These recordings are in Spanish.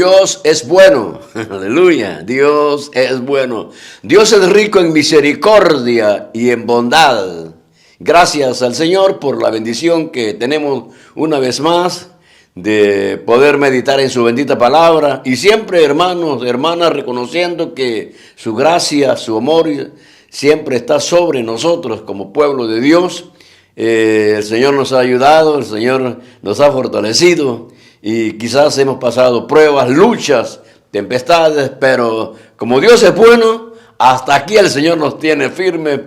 Dios es bueno. Aleluya, Dios es bueno. Dios es rico en misericordia y en bondad. Gracias al Señor por la bendición que tenemos una vez más de poder meditar en su bendita palabra. Y siempre, hermanos, hermanas, reconociendo que su gracia, su amor siempre está sobre nosotros como pueblo de Dios. El Señor nos ha ayudado, el Señor nos ha fortalecido y quizás hemos pasado pruebas, luchas, tempestades, pero como Dios es bueno, hasta aquí el Señor nos tiene firme,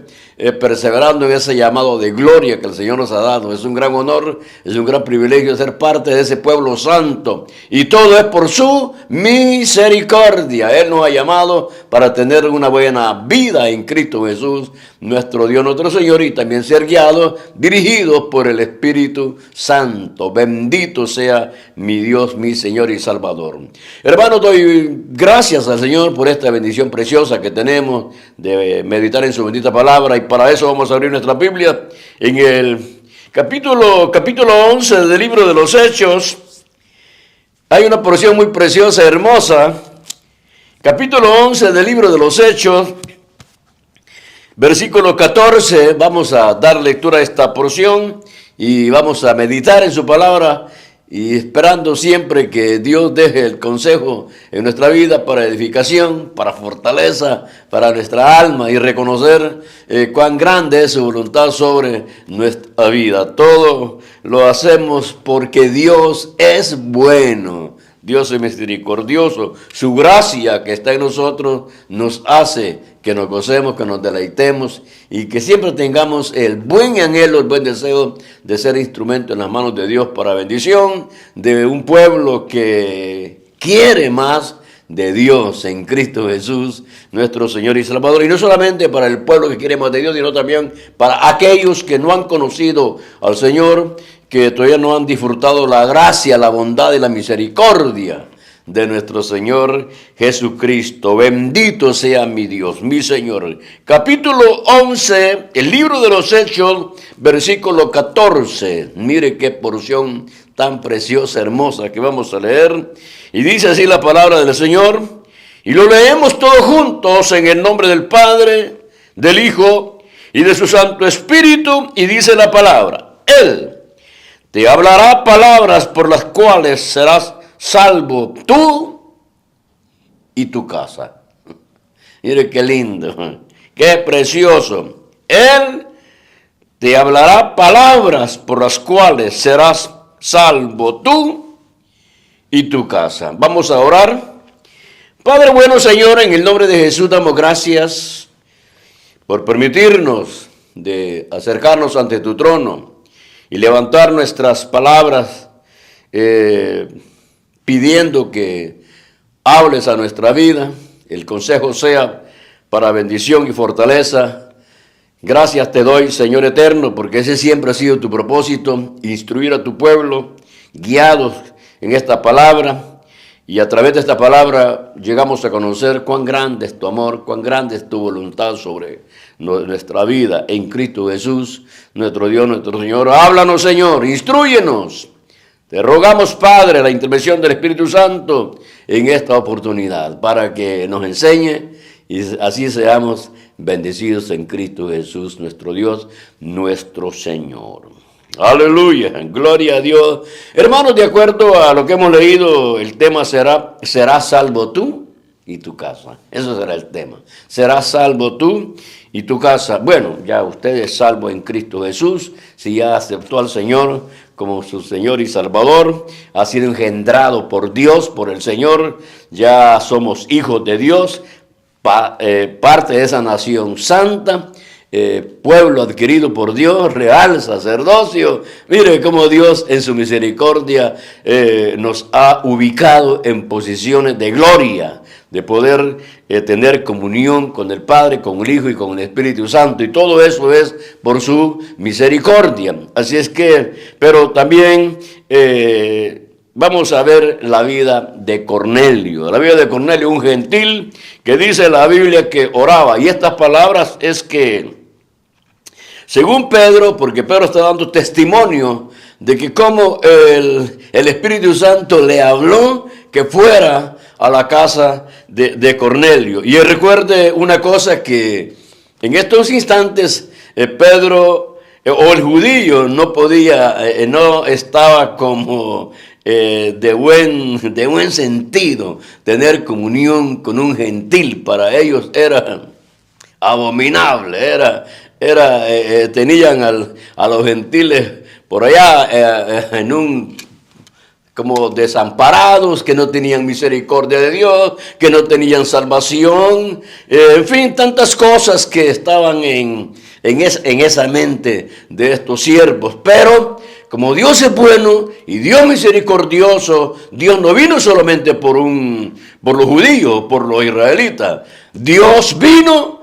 perseverando en ese llamado de gloria que el Señor nos ha dado. Es un gran honor, es un gran privilegio ser parte de ese pueblo santo. Y todo es por su misericordia. Él nos ha llamado para tener una buena vida en Cristo Jesús, nuestro Dios, nuestro Señor, y también ser guiados, dirigidos por el Espíritu Santo. Bendito sea mi Dios, mi Señor y Salvador. Hermanos, doy gracias al Señor por esta bendición preciosa que tenemos de meditar en su bendita palabra. Y para eso vamos a abrir nuestra Biblia en el capítulo 11 del libro de los Hechos. Hay una porción muy preciosa, hermosa. Capítulo 11 del libro de los Hechos, versículo 14. Vamos a dar lectura a esta porción y vamos a meditar en su palabra y esperando siempre que Dios deje el consejo en nuestra vida para edificación, para fortaleza, para nuestra alma y reconocer cuán grande es su voluntad sobre nuestra vida. Todo lo hacemos porque Dios es bueno. Dios es misericordioso. Su gracia que está en nosotros nos hace que nos gocemos, que nos deleitemos y que siempre tengamos el buen anhelo, el buen deseo de ser instrumento en las manos de Dios para bendición de un pueblo que quiere más de Dios en Cristo Jesús, nuestro Señor y Salvador. Y no solamente para el pueblo que quiere más de Dios, sino también para aquellos que no han conocido al Señor, que todavía no han disfrutado la gracia, la bondad y la misericordia de nuestro Señor Jesucristo. Bendito sea mi Dios, mi Señor. Capítulo 11, el libro de los Hechos, versículo 14. Mire qué porción tan preciosa, hermosa que vamos a leer. Y dice así la palabra del Señor. Y lo leemos todos juntos en el nombre del Padre, del Hijo y de su Santo Espíritu. Y dice la palabra: Él te hablará palabras por las cuales serás salvo tú y tu casa. Mire qué lindo, qué precioso. Él te hablará palabras por las cuales serás salvo tú y tu casa. Vamos a orar. Padre bueno, Señor, en el nombre de Jesús damos gracias por permitirnos de acercarnos ante tu trono y levantar nuestras palabras pidiendo que hables a nuestra vida, el consejo sea para bendición y fortaleza. Gracias te doy, Señor eterno, porque ese siempre ha sido tu propósito, instruir a tu pueblo, guiados en esta palabra. Y a través de esta palabra llegamos a conocer cuán grande es tu amor, cuán grande es tu voluntad sobre nuestra vida en Cristo Jesús, nuestro Dios, nuestro Señor. Háblanos, Señor, instrúyenos. Te rogamos, Padre, la intervención del Espíritu Santo en esta oportunidad para que nos enseñe y así seamos bendecidos en Cristo Jesús, nuestro Dios, nuestro Señor. Aleluya, gloria a Dios. Hermanos, de acuerdo a lo que hemos leído, el tema serás salvo tú y tu casa. Eso será el tema. Serás salvo tú y tu casa. Bueno, ya usted es salvo en Cristo Jesús, si ya aceptó al Señor como su Señor y Salvador, ha sido engendrado por Dios, por el Señor, ya somos hijos de Dios, parte de esa nación santa, pueblo adquirido por Dios, real sacerdocio. Mire cómo Dios en su misericordia nos ha ubicado en posiciones de gloria, de poder tener comunión con el Padre, con el Hijo y con el Espíritu Santo. Y todo eso es por su misericordia. Así es que, pero también vamos a ver la vida de Cornelio. La vida de Cornelio, un gentil que dice la Biblia que oraba. Y estas palabras es que, según Pedro, porque Pedro está dando testimonio de que como el Espíritu Santo le habló, que fuera a la casa de Cornelio. Y recuerde una cosa, que en estos instantes Pedro o el judío no podía, no estaba como de buen sentido tener comunión con un gentil. Para ellos era abominable, tenían a los gentiles por allá como desamparados, que no tenían misericordia de Dios, que no tenían salvación, en fin, tantas cosas que estaban en esa mente de estos siervos. Pero como Dios es bueno y Dios misericordioso, Dios no vino solamente por los judíos, por los israelitas. Dios vino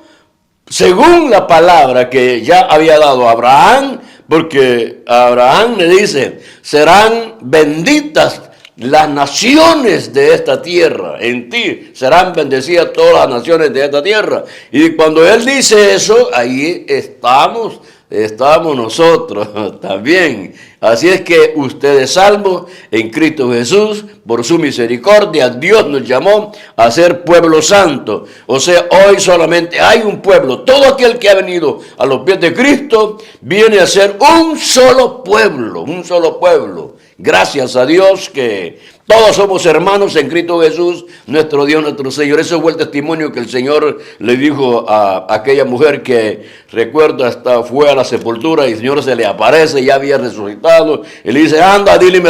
según la palabra que ya había dado a Abraham, porque a Abraham le dice: serán benditas las naciones de esta tierra, en ti serán bendecidas todas las naciones de esta tierra. Y cuando él dice eso, ahí estamos nosotros también. Así es que usted es salvo en Cristo Jesús por su misericordia. Dios nos llamó a ser pueblo santo. O sea, hoy solamente hay un pueblo. Todo aquel que ha venido a los pies de Cristo viene a ser un solo pueblo, un solo pueblo. Gracias a Dios que todos somos hermanos en Cristo Jesús, nuestro Dios, nuestro Señor. Ese fue el testimonio que el Señor le dijo a aquella mujer que, recuerdo, hasta fue a la sepultura y el Señor se le aparece, ya había resucitado. Y le dice: anda, dile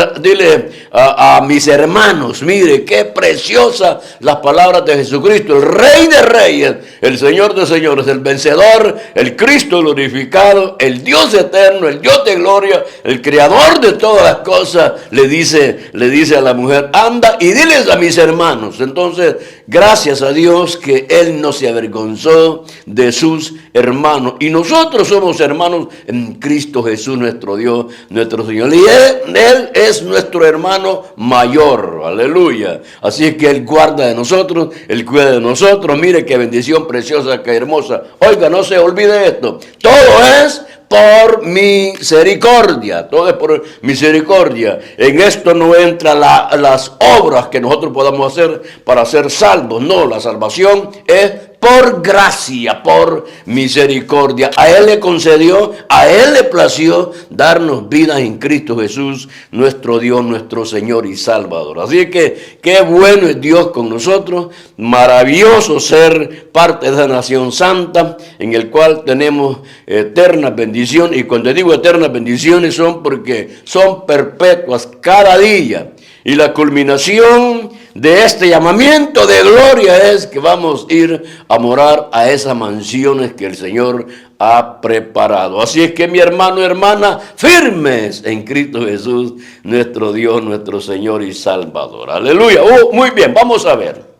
a mis hermanos, mire, qué preciosas las palabras de Jesucristo, el Rey de Reyes, el Señor de Señores, el vencedor, el Cristo glorificado, el Dios eterno, el Dios de gloria, el creador de todas las cosas. Le dice a la mujer: anda y diles a mis hermanos. Entonces, gracias a Dios que Él no se avergonzó de sus hermanos. Y nosotros somos hermanos en Cristo Jesús, nuestro Dios, nuestro Señor. Y Él es nuestro hermano mayor. Aleluya. Así es que Él guarda de nosotros, Él cuida de nosotros. Mire qué bendición preciosa, qué hermosa. Oiga, no se olvide esto. Todo es por misericordia, todo es por misericordia. En esto no entra las obras que nosotros podamos hacer para ser salvos. No, la salvación es por gracia, por misericordia. A Él le concedió, a Él le plació darnos vida en Cristo Jesús, nuestro Dios, nuestro Señor y Salvador. Así que qué bueno es Dios con nosotros, maravilloso ser parte de esa nación santa, en el cual tenemos eternas bendiciones. Y cuando digo eternas bendiciones son porque son perpetuas cada día. Y la culminación de este llamamiento de gloria es que vamos a ir a morar a esas mansiones que el Señor ha preparado. Así es que, mi hermano, hermana, firmes en Cristo Jesús, nuestro Dios, nuestro Señor y Salvador. Aleluya. Muy bien, vamos a ver.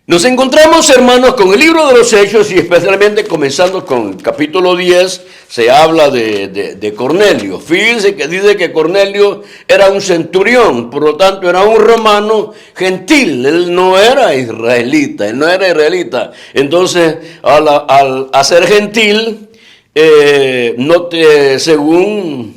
Nos encontramos, hermanos, con el libro de los Hechos, y especialmente comenzando con el capítulo 10, se habla de Cornelio. Fíjense que dice que Cornelio era un centurión, por lo tanto era un romano gentil. Él no era israelita, Entonces, al ser gentil, según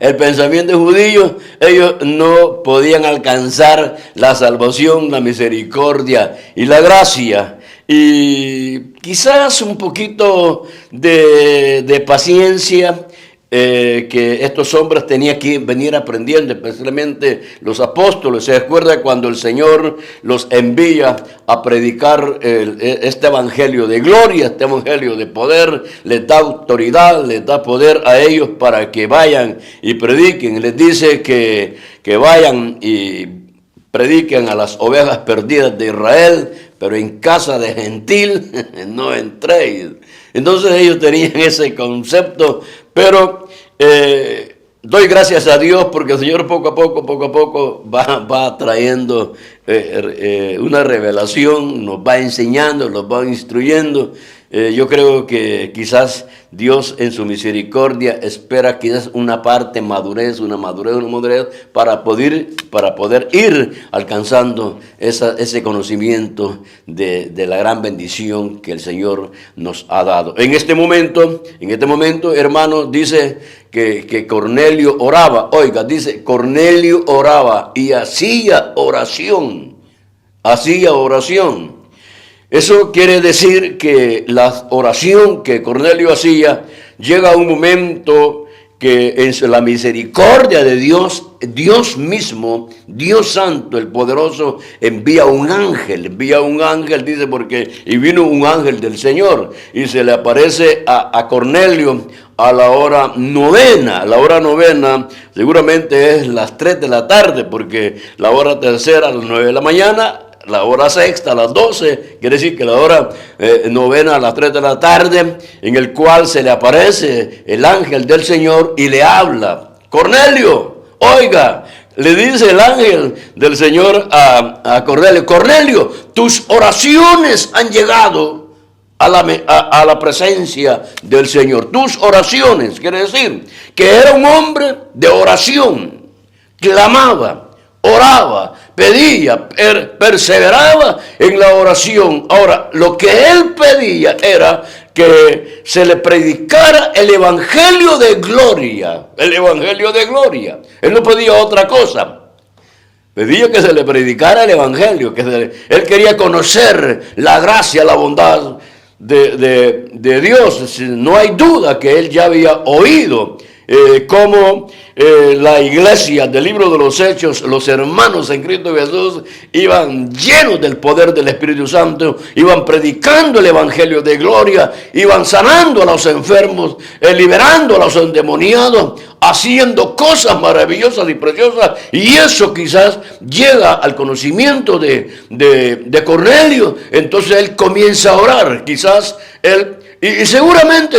el pensamiento judío, ellos no podían alcanzar la salvación, la misericordia y la gracia. Y quizás un poquito de paciencia que estos hombres tenían que venir aprendiendo, especialmente los apóstoles. Se acuerda cuando el Señor los envía a predicar este evangelio de gloria, este evangelio de poder, les da autoridad, les da poder a ellos para que vayan y prediquen. Les dice que vayan y prediquen a las ovejas perdidas de Israel, pero en casa de gentil no entréis. Entonces ellos tenían ese concepto, pero doy gracias a Dios porque el Señor poco a poco va trayendo una revelación, nos va enseñando, nos va instruyendo. Yo creo que quizás Dios en su misericordia espera quizás una parte madurez para poder ir alcanzando ese conocimiento de la gran bendición que el Señor nos ha dado. En este momento, hermano, dice que Cornelio oraba. Oiga, dice Cornelio oraba y hacía oración. Eso quiere decir que la oración que Cornelio hacía llega a un momento que en la misericordia de Dios, Dios mismo, Dios Santo, el Poderoso, envía un ángel, dice, y vino un ángel del Señor y se le aparece a Cornelio a la hora novena. La hora novena seguramente es las 3 de la tarde, porque la hora tercera a las 9 de la mañana, la hora sexta a las 12, quiere decir que la hora novena a las 3 de la tarde, en el cual se le aparece el ángel del Señor y le habla. Cornelio, oiga, le dice el ángel del Señor a Cornelio, Cornelio, tus oraciones han llegado a la presencia del Señor. Tus oraciones, quiere decir que era un hombre de oración, clamaba, oraba, pedía, perseveraba en la oración. Ahora, lo que él pedía era que se le predicara el evangelio de gloria. El evangelio de gloria. Él no pedía otra cosa. Pedía que se le predicara el evangelio. Él quería conocer la gracia, la bondad de Dios. No hay duda que él ya había oído cómo la iglesia del libro de los Hechos, los hermanos en Cristo Jesús, iban llenos del poder del Espíritu Santo, iban predicando el evangelio de gloria, iban sanando a los enfermos, liberando a los endemoniados, haciendo cosas maravillosas y preciosas. Y eso quizás llega al conocimiento de Cornelio. Entonces él comienza a orar. Quizás él, y seguramente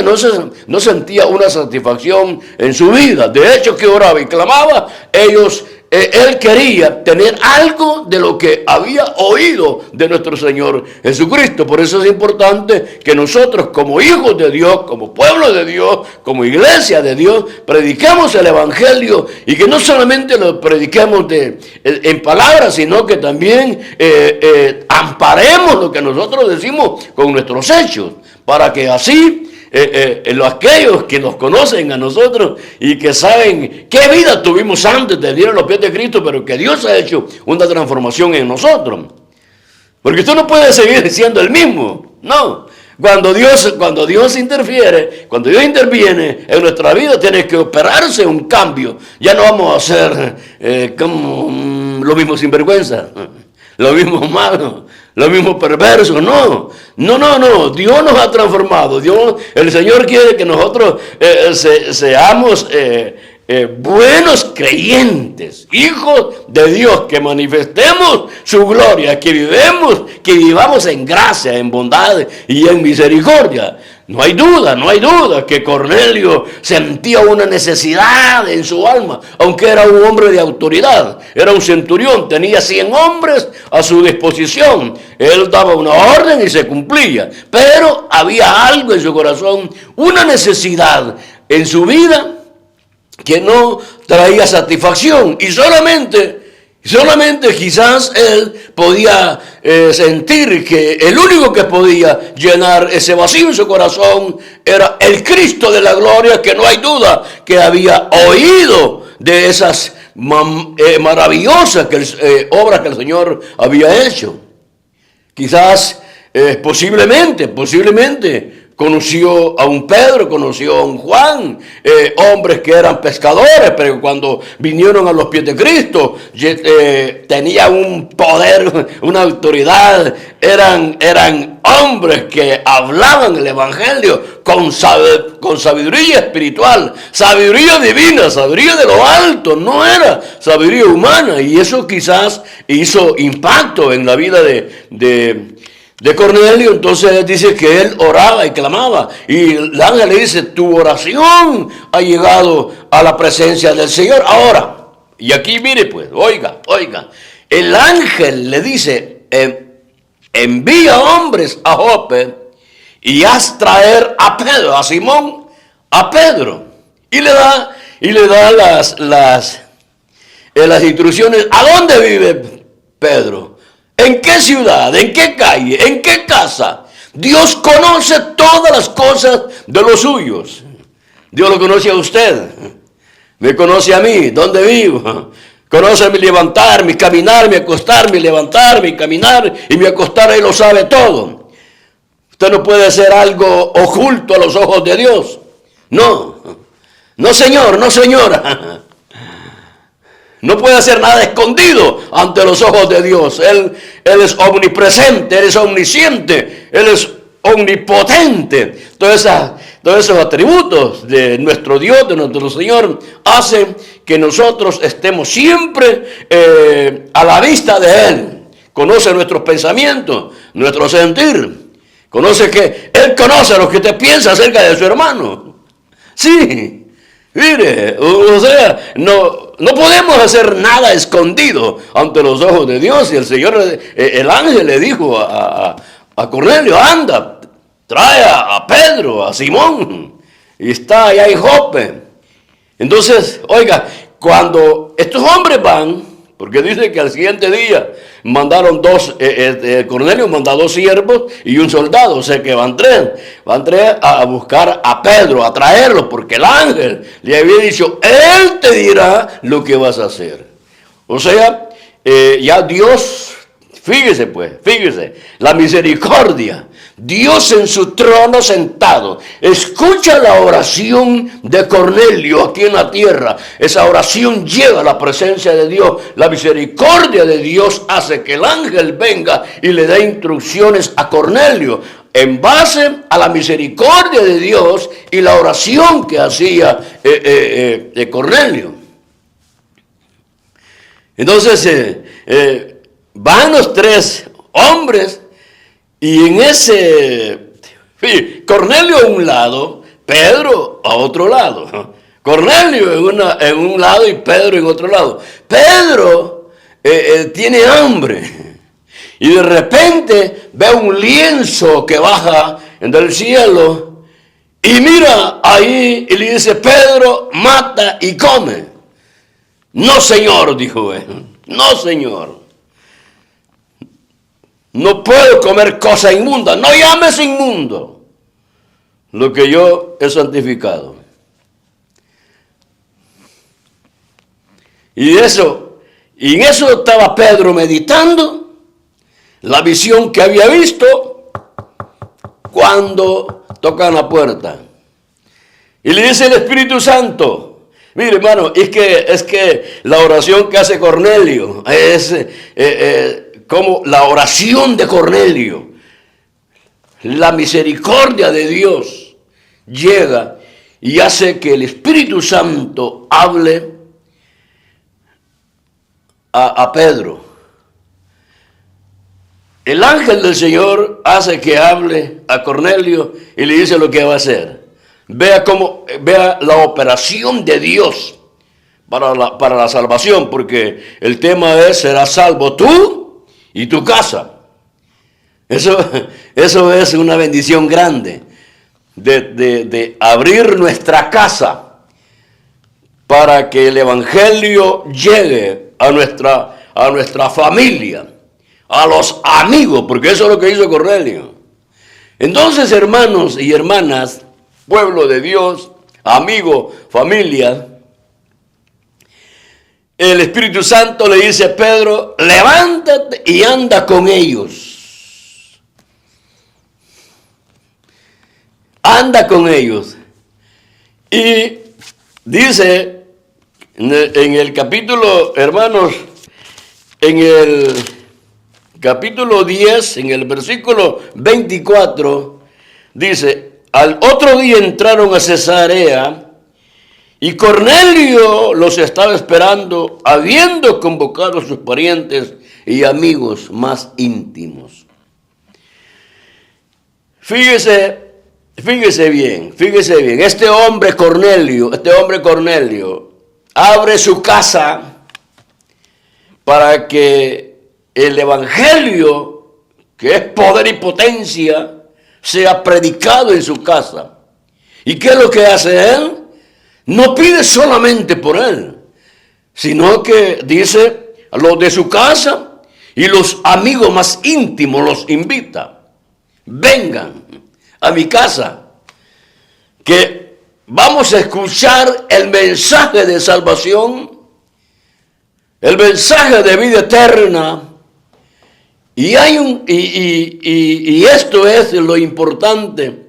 no sentía una satisfacción en su vida. De hecho, que oraba y clamaba, él quería tener algo de lo que había oído de nuestro Señor Jesucristo. Por eso es importante que nosotros, como hijos de Dios, como pueblo de Dios, como iglesia de Dios, prediquemos el evangelio, y que no solamente lo prediquemos en palabras, sino que también amparemos lo que nosotros decimos con nuestros hechos, para que así aquellos que nos conocen a nosotros y que saben qué vida tuvimos antes de venir a los pies de Cristo, pero que Dios ha hecho una transformación en nosotros. Porque tú no puedes seguir siendo el mismo, no. Cuando Dios interfiere, cuando Dios interviene en nuestra vida, tiene que operarse un cambio. Ya no vamos a ser como lo mismo sinvergüenza, lo mismo malo, lo mismo perverso. No. Dios nos ha transformado. El Señor quiere que nosotros seamos buenos creyentes, hijos de Dios, que manifestemos su gloria, que vivamos en gracia, en bondad y en misericordia. No hay duda que Cornelio sentía una necesidad en su alma, aunque era un hombre de autoridad, era un centurión, tenía 100 hombres a su disposición. Él daba una orden y se cumplía, pero había algo en su corazón, una necesidad en su vida que no traía satisfacción, y solamente quizás él podía sentir que el único que podía llenar ese vacío en su corazón era el Cristo de la gloria, que no hay duda que había oído de esas maravillosas obras que el Señor había hecho. Quizás, posiblemente, conoció a un Pedro, conoció a un Juan, hombres que eran pescadores, pero cuando vinieron a los pies de Cristo, tenían un poder, una autoridad, eran hombres que hablaban el evangelio con sabiduría espiritual, sabiduría divina, sabiduría de lo alto, no era sabiduría humana. Y eso quizás hizo impacto en la vida de Cornelio. Entonces dice que él oraba y clamaba, y el ángel le dice: tu oración ha llegado a la presencia del Señor. Ahora, y aquí mire pues, oiga, el ángel le dice, envía hombres a Jope y haz traer a Pedro, a Simón, a Pedro. Y le da las instrucciones. ¿A dónde vive Pedro? ¿En qué ciudad? ¿En qué calle? ¿En qué casa? Dios conoce todas las cosas de los suyos. Dios lo conoce a usted. Me conoce a mí, dónde vivo. Conoce mi levantar, mi caminar, mi acostar, mi levantar, mi caminar y mi acostar. Él lo sabe todo. Usted no puede hacer algo oculto a los ojos de Dios. No. No, señor, no, señora. No puede hacer nada escondido ante los ojos de Dios. Él es omnipresente, Él es omnisciente, Él es omnipotente. Todos esos atributos de nuestro Dios, de nuestro Señor, hacen que nosotros estemos siempre a la vista de Él. Conoce nuestros pensamientos, nuestro sentir. Él conoce lo que usted piensa acerca de su hermano. Sí. Mire, o sea, no podemos hacer nada escondido ante los ojos de Dios. Y el Señor, el ángel le dijo a Cornelio, anda, trae a Pedro, a Simón, y está allá en Jope. Entonces, oiga, cuando estos hombres van, porque dice que al siguiente día mandaron Cornelio mandó 2 siervos y un soldado, o sea que van tres a buscar a Pedro, a traerlo, porque el ángel le había dicho, él te dirá lo que vas a hacer. O sea, ya Dios, fíjese, la misericordia. Dios en su trono sentado, escucha la oración de Cornelio aquí en la tierra. Esa oración lleva a la presencia de Dios. La misericordia de Dios hace que el ángel venga y le dé instrucciones a Cornelio en base a la misericordia de Dios y la oración que hacía Cornelio. Entonces van los 3 hombres. Y en Cornelio a un lado, Pedro a otro lado. Cornelio en un lado y Pedro en otro lado. Pedro tiene hambre. Y de repente ve un lienzo que baja del cielo. Y mira ahí y le dice, Pedro, mata y come. No, señor, dijo él. No, señor. No puedo comer cosa inmunda. No llames inmundo lo que yo he santificado. Y en eso estaba Pedro meditando la visión que había visto cuando tocan la puerta. Y le dice el Espíritu Santo, mire hermano, es que la oración que hace Cornelio es como la oración de Cornelio. La misericordia de Dios llega y hace que el Espíritu Santo hable a Pedro. El ángel del Señor hace que hable a Cornelio y le dice lo que va a hacer. Vea la operación de Dios para la salvación, porque el tema es, serás salvo tú y tu casa. Eso es una bendición grande de abrir nuestra casa para que el evangelio llegue a nuestra familia, a los amigos, porque eso es lo que hizo Cornelio. Entonces, hermanos y hermanas, pueblo de Dios, amigo, familia, el Espíritu Santo le dice a Pedro, levántate y anda con ellos. Anda con ellos. Y dice en el capítulo, hermanos, en el capítulo 10, en el versículo 24, dice, al otro día entraron a Cesarea, y Cornelio los estaba esperando, habiendo convocado a sus parientes y amigos más íntimos. Fíjese bien. Este hombre Cornelio abre su casa para que el evangelio, que es poder y potencia, sea predicado en su casa. ¿Y qué es lo que hace él? No pide solamente por él, sino que dice a los de su casa y los amigos más íntimos los invita. Vengan a mi casa, que vamos a escuchar el mensaje de salvación, el mensaje de vida eterna. Y esto es lo importante,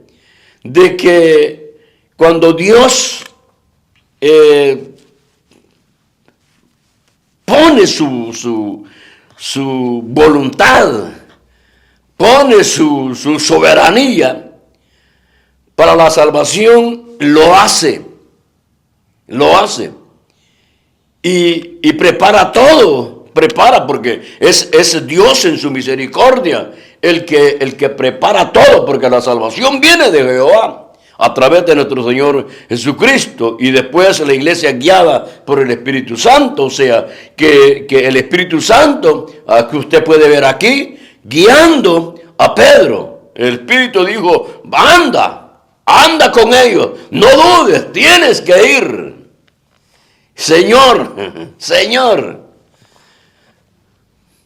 de que cuando Dios pone su voluntad, pone su soberanía para la salvación, lo hace. Y prepara todo, porque es Dios en su misericordia el que prepara todo, porque la salvación viene de Jehová a través de nuestro Señor Jesucristo, y después la iglesia guiada por el Espíritu Santo. O sea, que el Espíritu Santo, que usted puede ver aquí, guiando a Pedro. El Espíritu dijo: anda con ellos, no dudes, tienes que ir. Señor,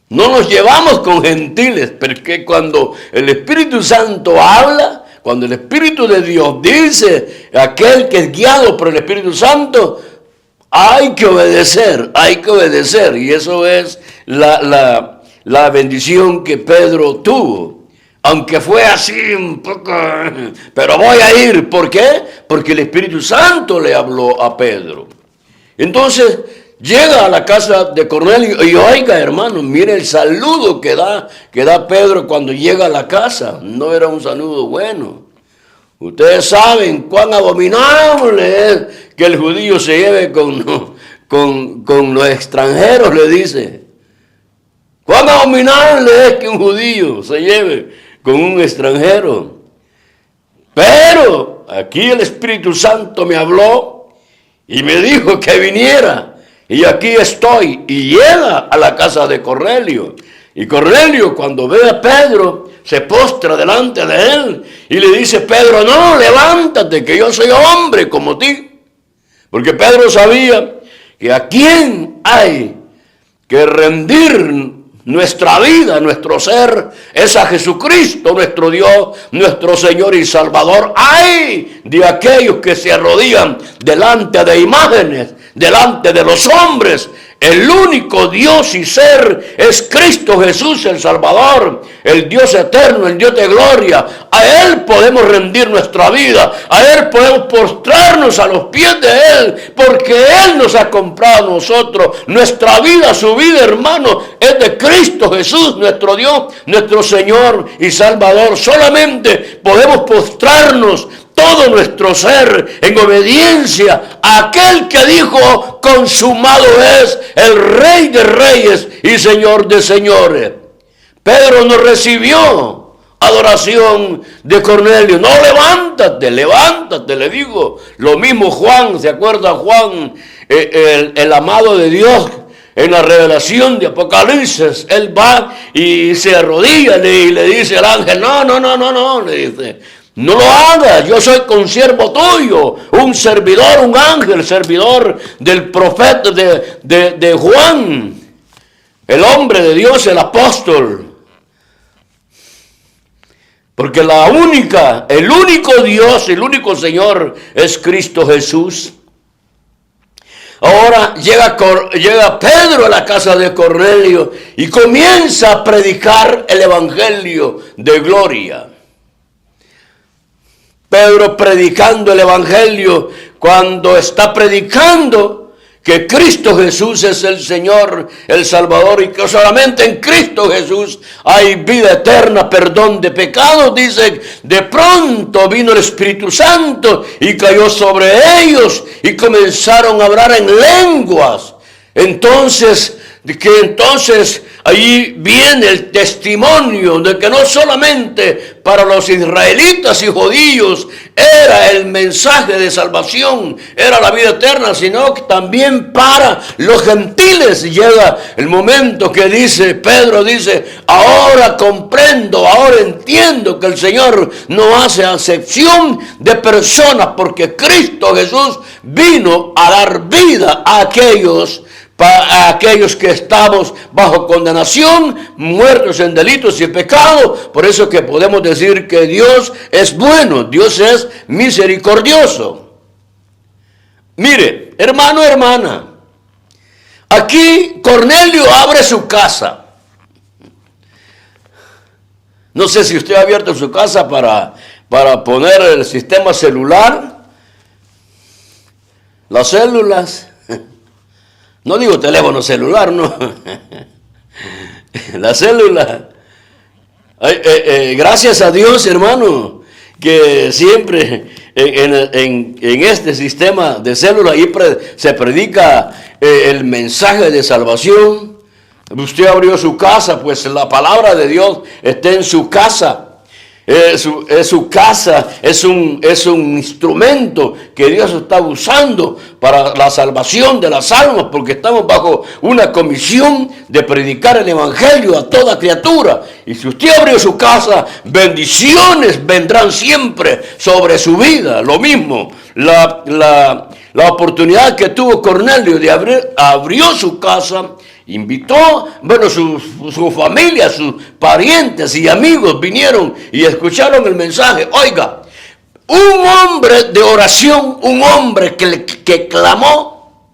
no nos llevamos con gentiles, porque cuando el Espíritu Santo habla, cuando el Espíritu de Dios dice, aquel que es guiado por el Espíritu Santo, hay que obedecer. Y eso es la bendición que Pedro tuvo. Aunque fue así un poco, pero voy a ir. ¿Por qué? Porque el Espíritu Santo le habló a Pedro. Entonces llega a la casa de Cornelio y oiga, hermano, mire el saludo que da Pedro cuando llega a la casa. No era un saludo bueno. Ustedes saben cuán abominable es que el judío se lleve con los extranjeros, le dice. Cuán abominable es que un judío se lleve con un extranjero. Pero aquí el Espíritu Santo me habló y me dijo que viniera. Y aquí estoy. Y llega a la casa de Cornelio. Y Cornelio, cuando ve a Pedro, se postra delante de él. Y le dice: Pedro, no, levántate, que yo soy hombre como ti. Porque Pedro sabía que a quién hay que rendir nuestra vida, nuestro ser, es a Jesucristo, nuestro Dios, nuestro Señor y Salvador. ¡Ay de aquellos que se arrodillan delante de imágenes, delante de los hombres! El único Dios y ser es Cristo Jesús, el Salvador, el Dios eterno, el Dios de gloria. A Él podemos rendir nuestra vida, a Él podemos postrarnos a los pies de Él, porque Él nos ha comprado a nosotros. Nuestra vida, su vida, hermano, es de Cristo Jesús, nuestro Dios, nuestro Señor y Salvador. Solamente podemos postrarnos todo nuestro ser en obediencia a aquel que dijo: consumado es, el Rey de reyes y Señor de señores. Pedro no recibió adoración de Cornelio. No, levántate, le digo. Lo mismo Juan, ¿se acuerda Juan, el amado de Dios? En la revelación de Apocalipsis, él va y se arrodilla y le dice al ángel: no, le dice: no lo hagas, yo soy consiervo tuyo, un servidor, un ángel, servidor del profeta de Juan, el hombre de Dios, el apóstol. Porque el único Dios, el único Señor es Cristo Jesús. Ahora llega Pedro a la casa de Cornelio y comienza a predicar el evangelio de gloria. Pedro predicando el evangelio, cuando está predicando que Cristo Jesús es el Señor, el Salvador, y que solamente en Cristo Jesús hay vida eterna, perdón de pecados, dice, de pronto vino el Espíritu Santo y cayó sobre ellos y comenzaron a hablar en lenguas. Entonces allí viene el testimonio de que no solamente para los israelitas y judíos era el mensaje de salvación, era la vida eterna, sino que también para los gentiles. Llega el momento que Pedro dice, ahora comprendo, ahora entiendo que el Señor no hace acepción de personas, porque Cristo Jesús vino a dar vida a aquellos que estamos bajo condenación, muertos en delitos y pecados. Por eso que podemos decir que Dios es bueno, Dios es misericordioso. Mire, hermano, hermana, aquí Cornelio abre su casa. No sé si usted ha abierto su casa para poner el sistema celular, las células. No digo teléfono celular, no. La célula. Gracias a Dios, hermano, que siempre en este sistema de célula ahí se predica el mensaje de salvación. Usted abrió su casa, pues la palabra de Dios está en su casa. Es su casa, es un instrumento que Dios está usando para la salvación de las almas, porque estamos bajo una comisión de predicar el evangelio a toda criatura. Y si usted abrió su casa, bendiciones vendrán siempre sobre su vida. Lo mismo, la oportunidad que tuvo Cornelio de abrió su casa, invitó, su familia, sus parientes y amigos vinieron y escucharon el mensaje. Oiga, un hombre de oración, un hombre que clamó,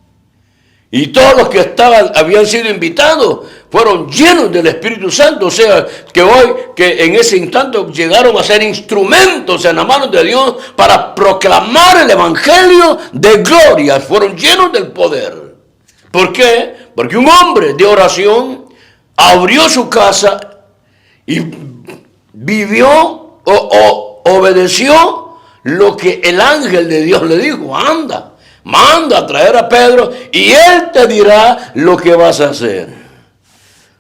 y todos los que habían sido invitados fueron llenos del Espíritu Santo. O sea, que en ese instante llegaron a ser instrumentos en las manos de Dios para proclamar el evangelio de gloria. Fueron llenos del poder. ¿Por qué? Porque un hombre de oración abrió su casa y vivió o obedeció lo que el ángel de Dios le dijo. Anda, manda a traer a Pedro y él te dirá lo que vas a hacer.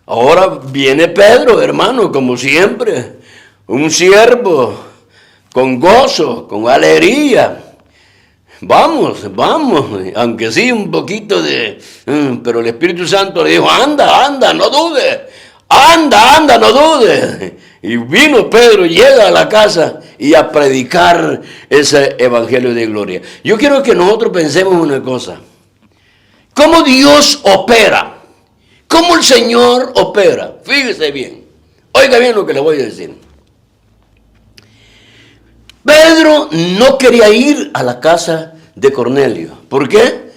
Ahora viene Pedro, hermano, como siempre, un siervo con gozo, con alegría. Vamos, aunque sí un poquito pero el Espíritu Santo le dijo, anda, no dudes, anda, no dudes. Y vino Pedro, llega a la casa y a predicar ese evangelio de gloria. Yo quiero que nosotros pensemos una cosa, ¿cómo Dios opera? ¿Cómo el Señor opera? Fíjese bien, oiga bien lo que le voy a decir. Pedro no quería ir a la casa de Cornelio. ¿Por qué?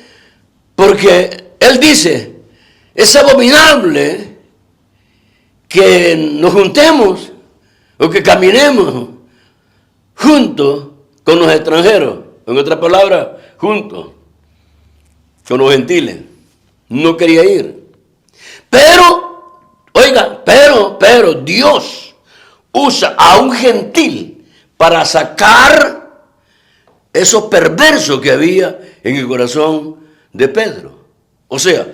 Porque él dice, es abominable que nos juntemos o que caminemos juntos con los extranjeros. En otras palabras, juntos con los gentiles. No quería ir. Pero Dios usa a un gentil para sacar esos perversos que había en el corazón de Pedro. O sea,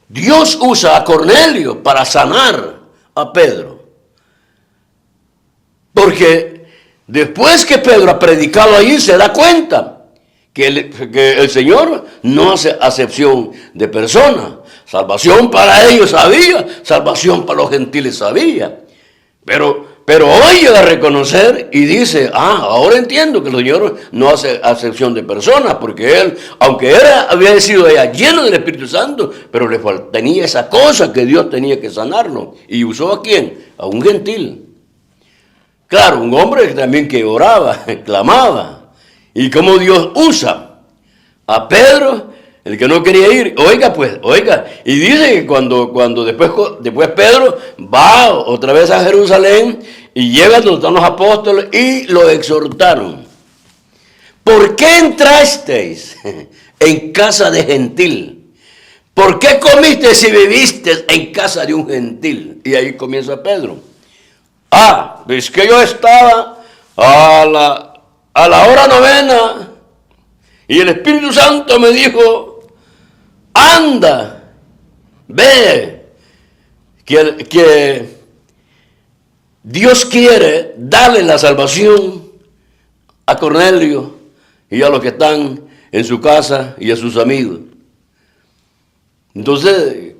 Dios usa a Cornelio para sanar a Pedro. Porque después que Pedro ha predicado allí, se da cuenta que el Señor no hace acepción de personas. Salvación para ellos había, salvación para los gentiles había. Pero hoy llega a reconocer y dice, ahora entiendo que el Señor no hace acepción de personas, porque él, aunque había sido ya lleno del Espíritu Santo, pero tenía esa cosa que Dios tenía que sanarlo. ¿Y usó a quién? A un gentil. Claro, un hombre también que oraba, clamaba. ¿Y cómo Dios usa a Pedro? El que no quería ir, oiga, y dice que cuando después Pedro va otra vez a Jerusalén y llega donde están los apóstoles y lo exhortaron. ¿Por qué entrasteis en casa de gentil? ¿Por qué comiste si viviste en casa de un gentil? Y ahí comienza Pedro. Es que yo estaba a la hora novena y el Espíritu Santo me dijo, anda, ve, que Dios quiere darle la salvación a Cornelio y a los que están en su casa y a sus amigos. Entonces,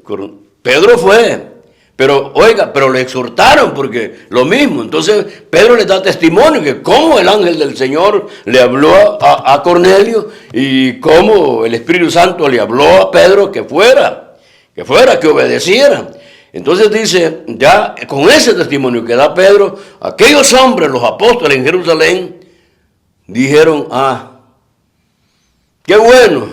Pedro fue, pero oiga, pero le exhortaron porque lo mismo. Entonces, Pedro le da testimonio que cómo el ángel del Señor le habló a Cornelio y cómo el Espíritu Santo le habló a Pedro que fuera, que obedeciera. Entonces dice, ya con ese testimonio que da Pedro, aquellos hombres, los apóstoles en Jerusalén, dijeron, qué bueno,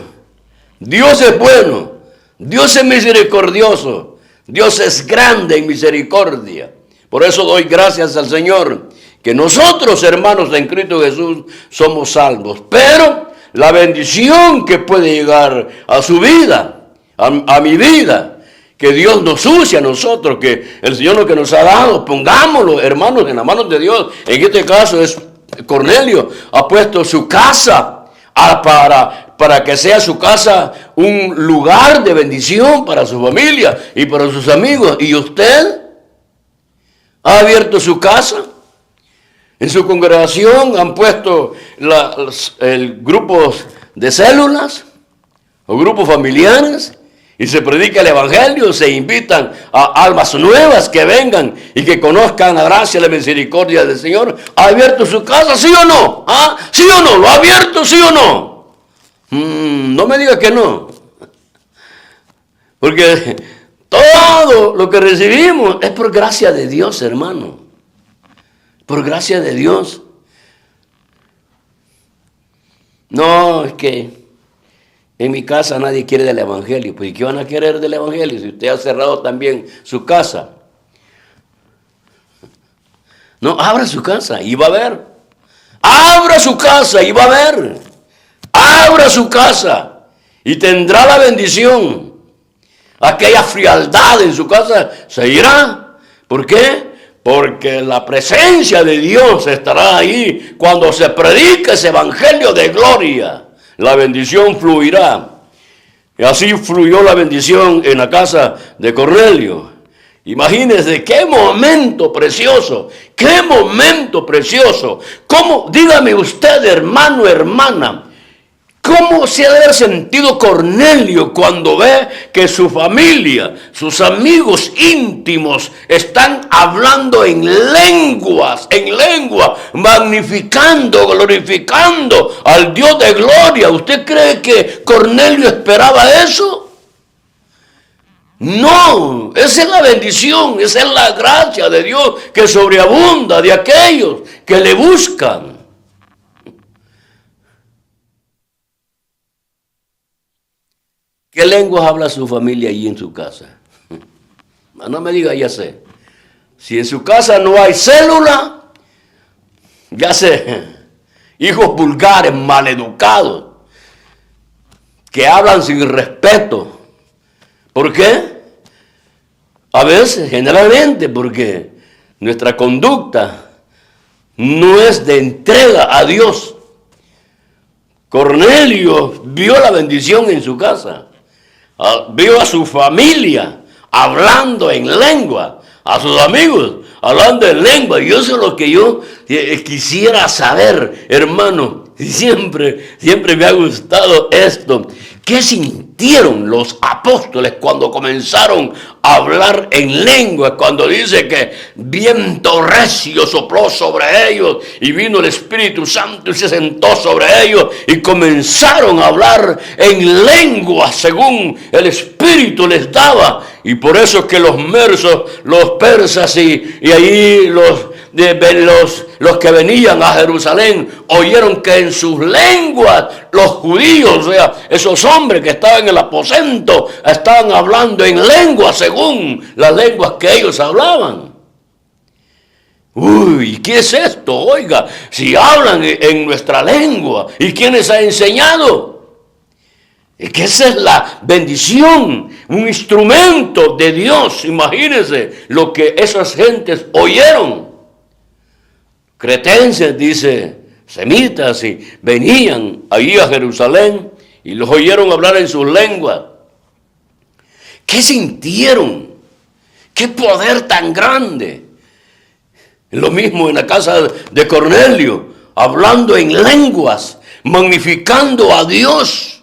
Dios es bueno, Dios es misericordioso, Dios es grande en misericordia. Por eso doy gracias al Señor, que nosotros, hermanos en Cristo Jesús, somos salvos. Pero la bendición que puede llegar a su vida, a mi vida, que Dios nos use a nosotros, que el Señor lo que nos ha dado, pongámoslo, hermanos, en las manos de Dios. En este caso es Cornelio, ha puesto su casa para que sea su casa un lugar de bendición para su familia y para sus amigos. ¿Y usted ha abierto su casa? En su congregación han puesto grupos de células o grupos familiares y se predica el evangelio, se invitan a almas nuevas que vengan y que conozcan la gracia y la misericordia del Señor. ¿Ha abierto su casa, sí o no? ¿Sí o no? ¿Lo ha abierto, sí o no? No me diga que no. Porque todo lo que recibimos es por gracia de Dios, hermano. Por gracia de Dios. No, es que en mi casa nadie quiere del evangelio. Pues ¿y qué van a querer del evangelio si usted ha cerrado también su casa? No, abra su casa y va a ver. Abra su casa y va a ver. Abra su casa y tendrá la bendición. Aquella frialdad en su casa se irá. ¿Por qué? Porque la presencia de Dios estará ahí cuando se predica ese evangelio de gloria. La bendición fluirá. Y así fluyó la bendición en la casa de Cornelio. Imagínense qué momento precioso, qué momento precioso. ¿Cómo? Dígame usted, hermano, hermana, ¿cómo se ha de haber sentido Cornelio cuando ve que su familia, sus amigos íntimos están hablando en lengua, magnificando, glorificando al Dios de gloria? ¿Usted cree que Cornelio esperaba eso? No, esa es la bendición, esa es la gracia de Dios que sobreabunda de aquellos que le buscan. ¿Qué lenguas habla su familia allí en su casa? No me diga, ya sé. Si en su casa no hay célula, ya sé, hijos vulgares, maleducados, que hablan sin respeto. ¿Por qué? A veces, generalmente, porque nuestra conducta no es de entrega a Dios. Cornelio vio la bendición en su casa. Vio a su familia hablando en lengua, a sus amigos hablando en lengua. Y eso es lo que yo quisiera saber, hermano. Siempre me ha gustado esto. ¿Qué sintieron los apóstoles cuando comenzaron a hablar en lengua? Cuando dice que viento recio sopló sobre ellos y vino el Espíritu Santo y se sentó sobre ellos y comenzaron a hablar en lengua según el Espíritu les daba. Y por eso es que los persas y ahí los que venían a Jerusalén oyeron que en sus lenguas los judíos, o sea, esos hombres que estaban en el aposento, estaban hablando en lengua según las lenguas que ellos hablaban. Uy, ¿qué es esto? Oiga, si hablan en nuestra lengua, ¿y quién les ha enseñado? Es que esa es la bendición, un instrumento de Dios. Imagínense lo que esas gentes oyeron. Cretenses, dice, semitas, y venían allí a Jerusalén y los oyeron hablar en sus lenguas. ¿Qué sintieron? ¡Qué poder tan grande! Lo mismo en la casa de Cornelio, hablando en lenguas, magnificando a Dios.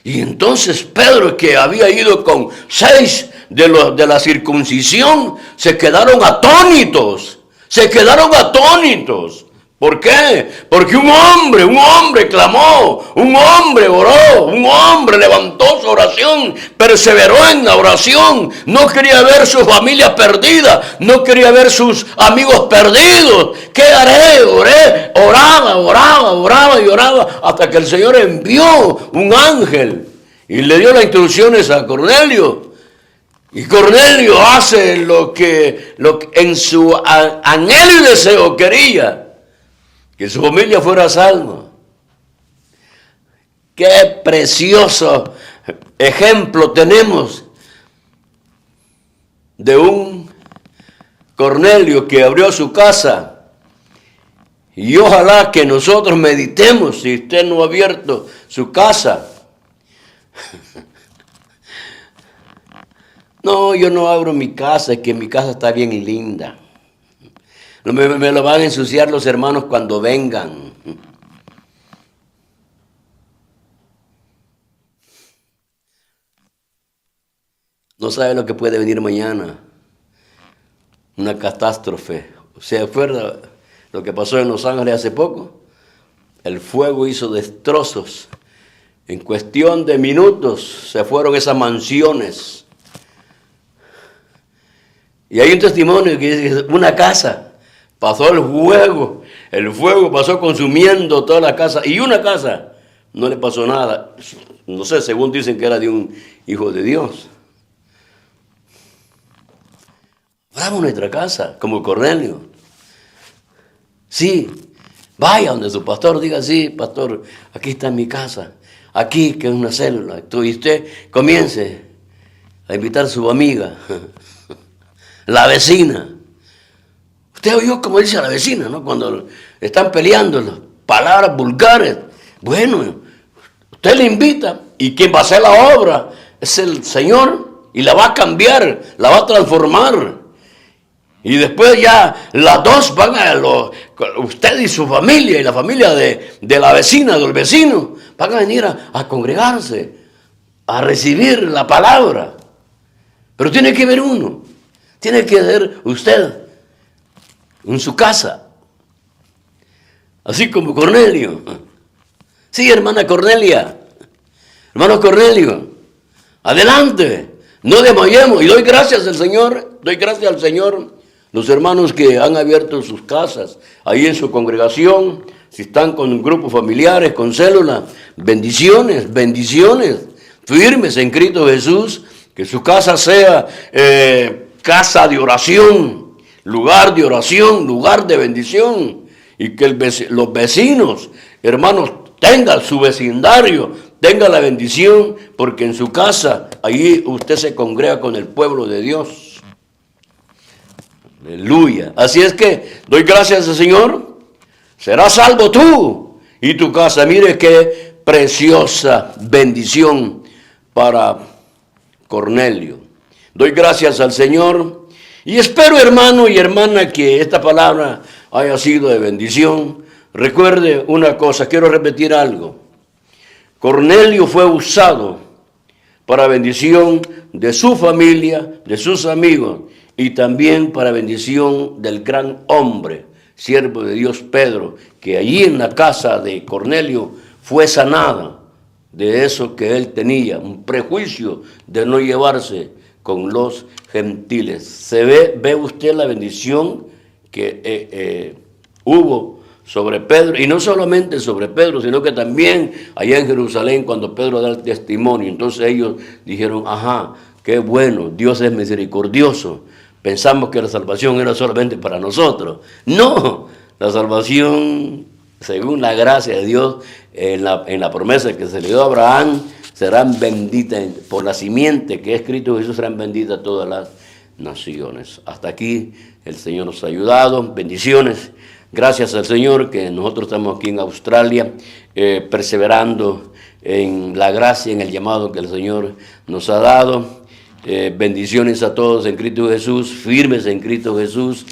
Y entonces Pedro, que había ido con 6 de la circuncisión, se quedaron atónitos. Se quedaron atónitos. ¿Por qué? Porque un hombre clamó, un hombre oró, un hombre levantó su oración, perseveró en la oración, no quería ver su familia perdida, no quería ver sus amigos perdidos. ¿Qué haré? Oraba y oraba, hasta que el Señor envió un ángel y le dio las instrucciones a Cornelio. Y Cornelio hace lo que en su anhelo y deseo quería. Que su familia fuera salva. Qué precioso ejemplo tenemos de un Cornelio que abrió su casa. Y ojalá que nosotros meditemos, si usted no ha abierto su casa. No, yo no abro mi casa, es que mi casa está bien linda. No me lo van a ensuciar los hermanos cuando vengan. No sabe lo que puede venir mañana. Una catástrofe. ¿Se acuerda lo que pasó en Los Ángeles hace poco? El fuego hizo destrozos. En cuestión de minutos se fueron esas mansiones. Y hay un testimonio que dice, una casa. Pasó el fuego pasó consumiendo toda la casa, y una casa no le pasó nada. No sé, según dicen que era de un hijo de Dios. Abramos nuestra casa, como Cornelio. Sí, vaya donde su pastor, diga, sí, pastor, aquí está mi casa, aquí que es una célula. Y usted comience a invitar a su amiga, la vecina. Usted oyó como dice a la vecina, ¿no? Cuando están peleando las palabras vulgares. Bueno, usted le invita y quien va a hacer la obra es el Señor y la va a cambiar, la va a transformar. Y después ya las dos van usted y su familia y la familia de la vecina, del vecino, van a venir a congregarse, a recibir la palabra. Pero tiene que ver uno, tiene que ver usted en su casa, así como Cornelio. Sí, hermana Cornelia, hermano Cornelio, adelante, no desmayemos. Y doy gracias al Señor, los hermanos que han abierto sus casas, ahí en su congregación, si están con grupos familiares, con células, bendiciones, firmes en Cristo Jesús, que su casa sea casa de oración, lugar de oración, lugar de bendición, y que los vecinos, hermanos, tengan su vecindario, tengan la bendición, porque en su casa, ahí usted se congrega con el pueblo de Dios. Aleluya. Así es que doy gracias al Señor. Serás salvo tú y tu casa. Mire qué preciosa bendición para Cornelio. Doy gracias al Señor. Y espero, hermano y hermana, que esta palabra haya sido de bendición. Recuerde una cosa, quiero repetir algo. Cornelio fue usado para bendición de su familia, de sus amigos, y también para bendición del gran hombre, siervo de Dios Pedro, que allí en la casa de Cornelio fue sanada de eso que él tenía, un prejuicio de no llevarse con los gentiles. Ve usted la bendición que hubo sobre Pedro, y no solamente sobre Pedro, sino que también allá en Jerusalén, cuando Pedro da el testimonio. Entonces ellos dijeron, ajá, qué bueno, Dios es misericordioso. Pensamos que la salvación era solamente para nosotros. No, la salvación, según la gracia de Dios, en la promesa que se le dio a Abraham, serán benditas por la simiente que es Cristo Jesús, serán benditas todas las naciones. Hasta aquí el Señor nos ha ayudado. Bendiciones. Gracias al Señor que nosotros estamos aquí en Australia, perseverando en la gracia, en el llamado que el Señor nos ha dado. Bendiciones a todos en Cristo Jesús, firmes en Cristo Jesús.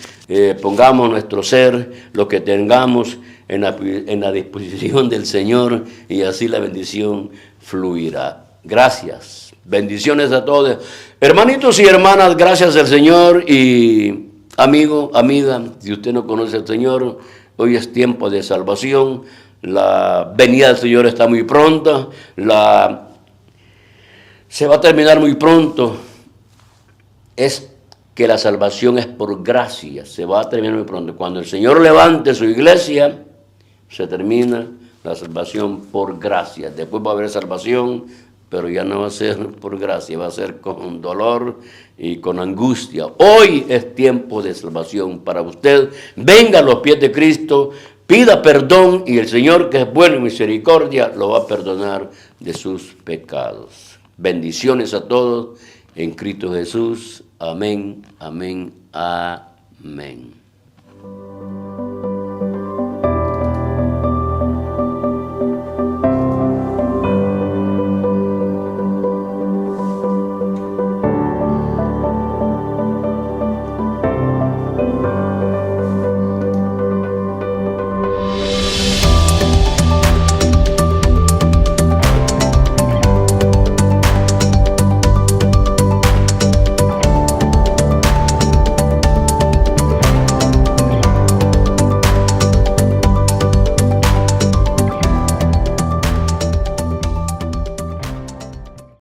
Pongamos nuestro ser, lo que tengamos en la disposición del Señor, y así la bendición fluirá. Gracias. Bendiciones a todos. Hermanitos y hermanas, gracias al Señor. Y amigo, amiga, si usted no conoce al Señor, hoy es tiempo de salvación. La venida del Señor está muy pronta. Se va a terminar muy pronto. Es que la salvación es por gracia. Se va a terminar muy pronto. Cuando el Señor levante su iglesia, se termina la salvación por gracia. Después va a haber salvación, pero ya no va a ser por gracia, va a ser con dolor y con angustia. Hoy es tiempo de salvación para usted. Venga a los pies de Cristo, pida perdón, y el Señor, que es bueno y misericordia, lo va a perdonar de sus pecados. Bendiciones a todos en Cristo Jesús. Amén, amén, amén.